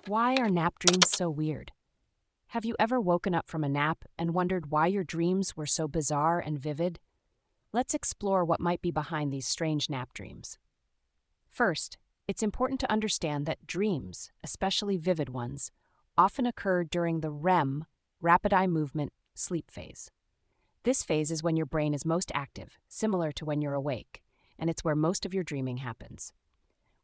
Why are nap dreams so weird? Have you ever woken up from a nap and wondered why your dreams were so bizarre and vivid? Let's explore what might be behind these strange nap dreams. First, it's important to understand that dreams, especially vivid ones, often occur during the REM, rapid eye movement, sleep phase. This phase is when your brain is most active, similar to when you're awake, and it's where most of your dreaming happens.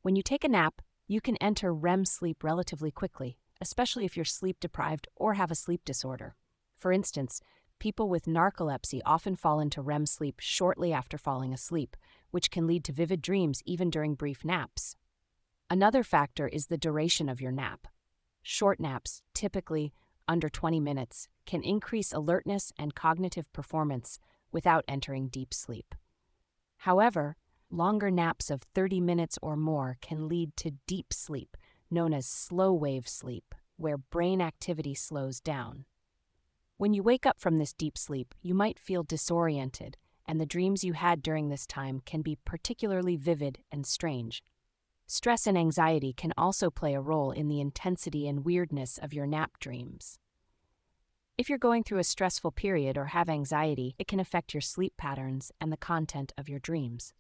When you take a nap, you can enter REM sleep relatively quickly, especially if you're sleep deprived or have a sleep disorder. For instance, people with narcolepsy often fall into REM sleep shortly after falling asleep, which can lead to vivid dreams even during brief naps. Another factor is the duration of your nap. Short naps, typically under 20 minutes, can increase alertness and cognitive performance without entering deep sleep. However, longer naps of 30 minutes or more can lead to deep sleep, known as slow-wave sleep, where brain activity slows down. When you wake up from this deep sleep, you might feel disoriented, and the dreams you had during this time can be particularly vivid and strange. Stress and anxiety can also play a role in the intensity and weirdness of your nap dreams. If you're going through a stressful period or have anxiety, it can affect your sleep patterns and the content of your dreams.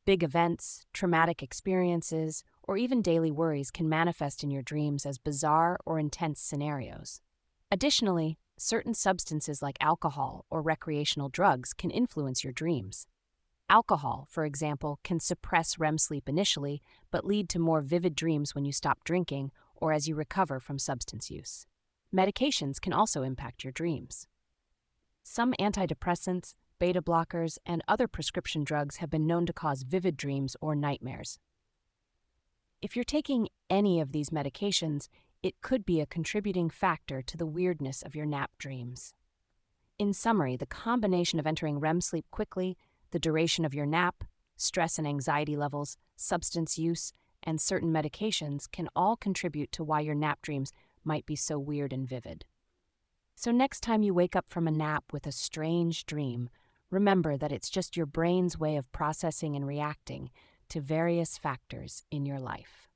Big events, traumatic experiences, or even daily worries can manifest in your dreams as bizarre or intense scenarios. Additionally, certain substances like alcohol or recreational drugs can influence your dreams. Alcohol, for example, can suppress REM sleep initially, but lead to more vivid dreams when you stop drinking or as you recover from substance use. Medications can also impact your dreams. Some antidepressants, beta blockers, and other prescription drugs have been known to cause vivid dreams or nightmares. If you're taking any of these medications, it could be a contributing factor to the weirdness of your nap dreams. In summary, the combination of entering REM sleep quickly, the duration of your nap, stress and anxiety levels, substance use, and certain medications can all contribute to why your nap dreams might be so weird and vivid. So next time you wake up from a nap with a strange dream, remember that it's just your brain's way of processing and reacting to various factors in your life.